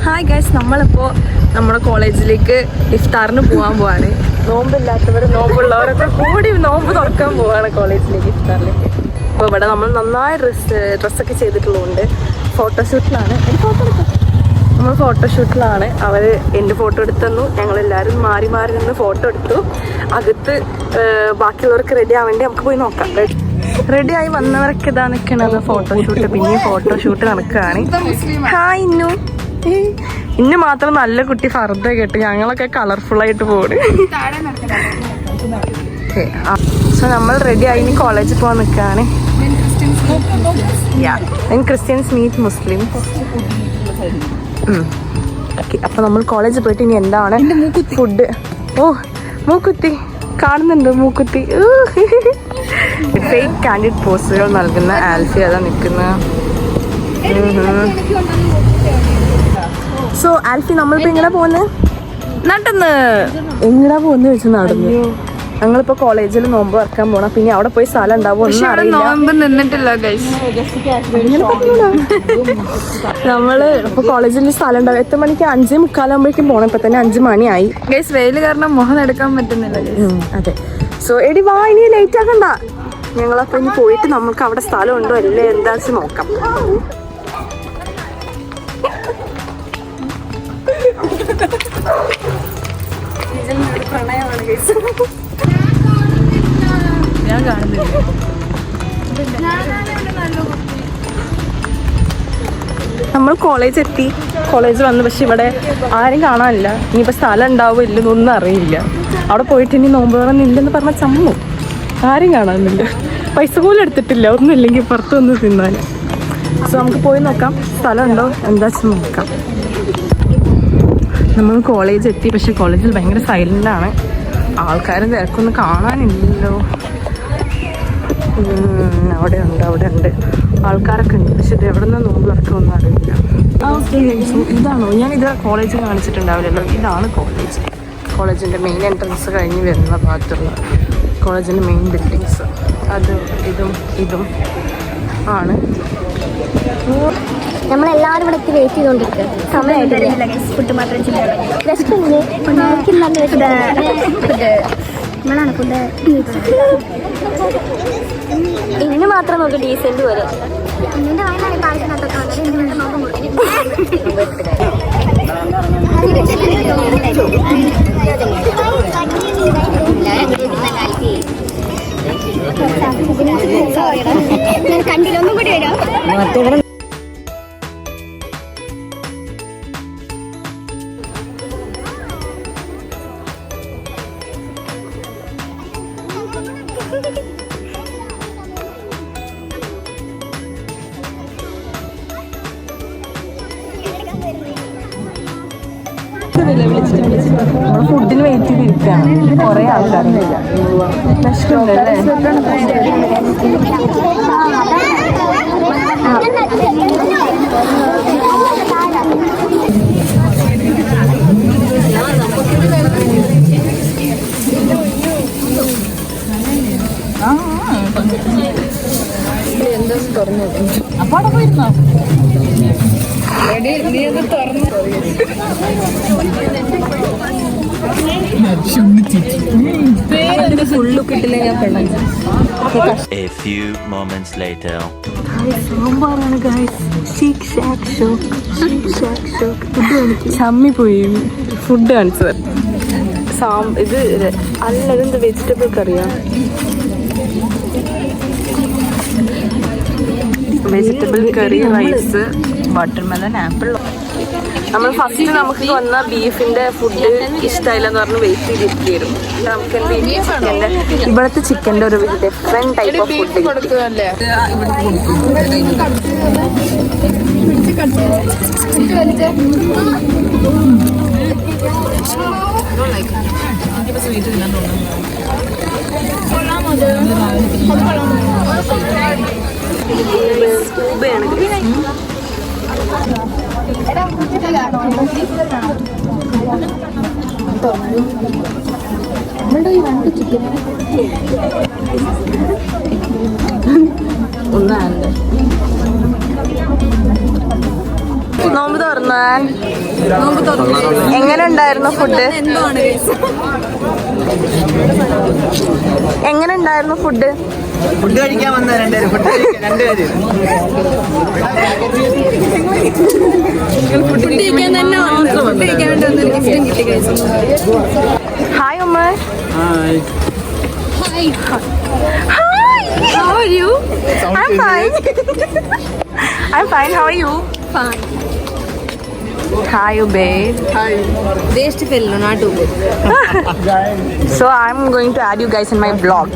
Hi guys, നമ്മളിപ്പോൾ നമ്മുടെ കോളേജിലേക്ക് ഇഫ്താറിന് പോകാൻ പോവാണ്. നോമ്പില്ലാത്തവർ നോമ്പുള്ളവരൊക്കെ കൂടി നോമ്പ് തുറക്കാൻ പോവാണ് കോളേജിലേക്ക് ഇഫ്താറിലേക്ക്. അപ്പോൾ ഇവിടെ നമ്മൾ നന്നായി ഡ്രസ്സൊക്കെ ചെയ്തിട്ടുള്ളതുകൊണ്ട് ഫോട്ടോഷൂട്ടിലാണ്. നമ്മൾ ഫോട്ടോഷൂട്ടിലാണ്. അവർ എൻ്റെ ഫോട്ടോ എടുത്തു. ഞങ്ങളെല്ലാവരും മാറി മാറി നിന്ന് ഫോട്ടോ എടുത്തു. അകത്ത് ബാക്കിയുള്ളവർക്ക് റെഡി ആവാൻ വേണ്ടി നമുക്ക് പോയി നോക്കാം. റെഡിയായി വന്നവരൊക്കെ ഇതാ നിൽക്കണത് ഫോട്ടോഷൂട്ട്. പിന്നെ ഫോട്ടോഷൂട്ട് നടക്കുകയാണ്. ഹായ് ഇന്നു. ഇന്ന് മാത്രം നല്ല കുട്ടി ഫർദ കേട്ട് ഞങ്ങളൊക്കെ കളർഫുൾ ആയിട്ട് പോണ്. സോ നമ്മൾ റെഡി ആയി ഇനി കോളേജിൽ പോകാൻ നിൽക്കുകയാണ്. ക്രിസ്ത്യൻസ് മീറ്റ് മുസ്ലിം. അപ്പൊ നമ്മൾ കോളേജിൽ പോയിട്ട് ഇനി എന്താണ് ഫുഡ്. ഓ മൂക്കുത്തി കാണുന്നുണ്ട്. മൂക്കുത്തി ഫേക്ക് കാൻഡിഡ് പോസ്റ്റുകൾ നൽകുന്ന ആൽഫി അതാ നിൽക്കുന്ന. സോ ആൽഫി നമ്മളിപ്പോ എങ്ങനെ പോകുന്നത്? നടന്ന് എങ്ങടാ പോകുന്ന വെച്ച് നടന്നു. ഞങ്ങളിപ്പോ കോളേജിൽ നോമ്പ് വറക്കാൻ പോണം. പിന്നെ അവിടെ പോയി സ്ഥലം ഉണ്ടാവും ഒന്നും അറിയില്ല. നമ്മള് ഇപ്പൊ കോളേജിൽ സ്ഥലം ഉണ്ടാവും. എത്ര മണിക്ക്? 5:45 പോണം. ഇപ്പൊ തന്നെ 5 മണിയായി. ഗൈസ് വെയില് കാരണം മുഖം എടുക്കാൻ പറ്റുന്നില്ല. അതെ. സോ എടി വാ, ഇനി ലേറ്റ് ആക്കണ്ട. ഞങ്ങളപ്പോ ഇനി പോയിട്ട് നമുക്ക് അവിടെ സ്ഥലം ഉണ്ടോ അല്ലേ എന്താ വെച്ച് നോക്കാം. പ്രണയമാണ് ഗൈസ്. ഞാൻ കാണുന്നില്ല. നമ്മൾ കോളേജ് എത്തി. കോളേജ് വന്നു. പക്ഷെ ഇവിടെ ആരും കാണാനില്ല. ഇനിയിപ്പോൾ സ്ഥലം ഉണ്ടാവും ഇല്ലെന്നൊന്നും അറിയില്ല. അവിടെ പോയിട്ട് ഇനി നോമ്പ് തുറന്നില്ലെന്ന് പറഞ്ഞ ചമ്മു. ആരും കാണാനില്ല. പൈസ പോലും എടുത്തിട്ടില്ല. ഒന്നും ഇല്ലെങ്കിൽ പുറത്ത് വന്ന് തിന്നാൻ. സോ നമുക്ക് പോയി നോക്കാം സ്ഥലം ഉണ്ടോ എന്താ വെച്ച് നോക്കാം. നമ്മൾ കോളേജ് എത്തി. പക്ഷെ കോളേജിൽ ഭയങ്കര സൈലൻ്റാണ്. ആൾക്കാരും തിരക്കൊന്നും കാണാനില്ലല്ലോ. അവിടെ ഉണ്ട് ആൾക്കാരൊക്കെ ഉണ്ട്. പക്ഷെ ഇത് എവിടെ നിന്ന് നോമ്പ് തുറക്കുമെന്നും അറിയില്ല. ഇതാണോ? ഞാനിത് കോളേജ് കാണിച്ചിട്ടുണ്ടാവില്ലല്ലോ. ഇതാണ് കോളേജ്. കോളേജിൻ്റെ മെയിൻ എൻട്രൻസ് കഴിഞ്ഞ് വരുന്ന ഭാഗത്തുള്ള കോളേജിൻ്റെ മെയിൻ ബിൽഡിങ്സ്. അത് ഇതും ആണ്. നമ്മളെല്ലാവരും ഇവിടെ എത്തി വെയിറ്റ് ചെയ്തോണ്ടിരിക്കുക. സമയമായിട്ടില്ല. ഫുഡ് മാത്രം നമ്മളാണ് ഫുഡ്. ഇന്ന് മാത്രം നോക്കി ഡീസന്റ് പോലെ. കണ്ടില്ലൊന്നും കൂടി വരാം. ഫുഡിന് വെയിറ്റ് ചെയ്തിരിക്കുകയാണ്. കുറേ ആൾക്കാരില്ല. വിശക്കുണ്ടല്ലേ? എന്താ തുറന്നു അപ്പൊ അവിടെ പോയിരുന്നോ? നീ അത് തുറന്നു. ഫുള്ള് കിട്ടില്ല. ഞാൻ സാമ്പാറാണ് ചമ്മി പോയി. ഫുഡ് കാണിച്ചത് ഇത് അല്ല. ഇതെന്ത് വെജിറ്റബിൾ കറിയാ? വെജിറ്റബിൾ കറി, റൈസ്, വാട്ടർമെലൺ, ആപ്പിൾ. നമ്മൾ ഫസ്റ്റ് നമുക്ക് വന്ന ബീഫിന്റെ ഫുഡ് ഇഷ്ടമായില്ലെന്ന് പറഞ്ഞ് വെയിറ്റ് ചെയ്തിരിക്കും. നമുക്ക് ഇവിടുത്തെ ചിക്കൻ്റെ ഒരു ഡിഫറെന്റ് ടൈപ്പ് ഓഫ് ഫുഡ് സ്കൂബയാണ്. നോമ്പ് തുറന്നാൻ എങ്ങനെ ഉണ്ടായിരുന്നു ഫുഡ്? എങ്ങനെ ഉണ്ടായിരുന്നു ഫുഡ്? ഫുഡ് കഴിക്കാൻ വന്ന രണ്ടുപേരും ഹായ് ഉമ്മ. Hi. Hi. How are you? I'm fine. I'm fine. How are you? Fine. Hi, babe. Waste fellow, not do. So I'm going to add you guys in my vlog.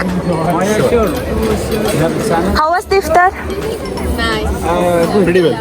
How was the iftar? Nice. pretty well.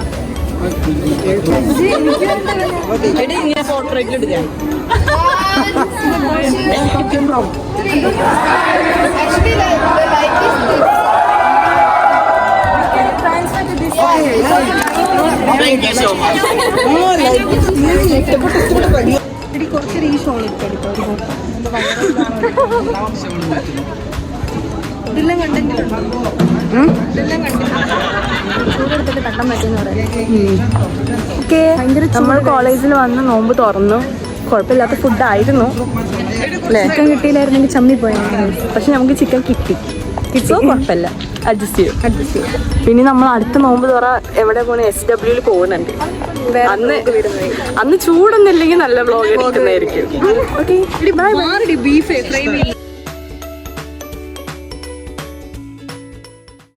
നമ്മൾ കോളേജിൽ വന്ന് നോമ്പ് തുറന്നു. കുഴപ്പമില്ലാത്ത ഫുഡായിരുന്നു അല്ലേ? Chicken കിട്ടിയില്ലായിരുന്നെങ്കിൽ ചമ്മി പോയാൽ. പക്ഷെ നമുക്ക് ചിക്കൻ കിട്ടി. കിട്ടിയോ കുഴപ്പമില്ല, അഡ്ജസ്റ്റ് ചെയ്യും. പിന്നെ നമ്മൾ അടുത്ത നോമ്പ് തുറ എവിടെ പോണ SW പോകുന്നുണ്ട്. അന്ന് ചൂടൊന്നും ഇല്ലെങ്കിൽ നല്ല വ്ലോഗ് എടുക്കുന്നതായിരിക്കും. Okay, bye bye.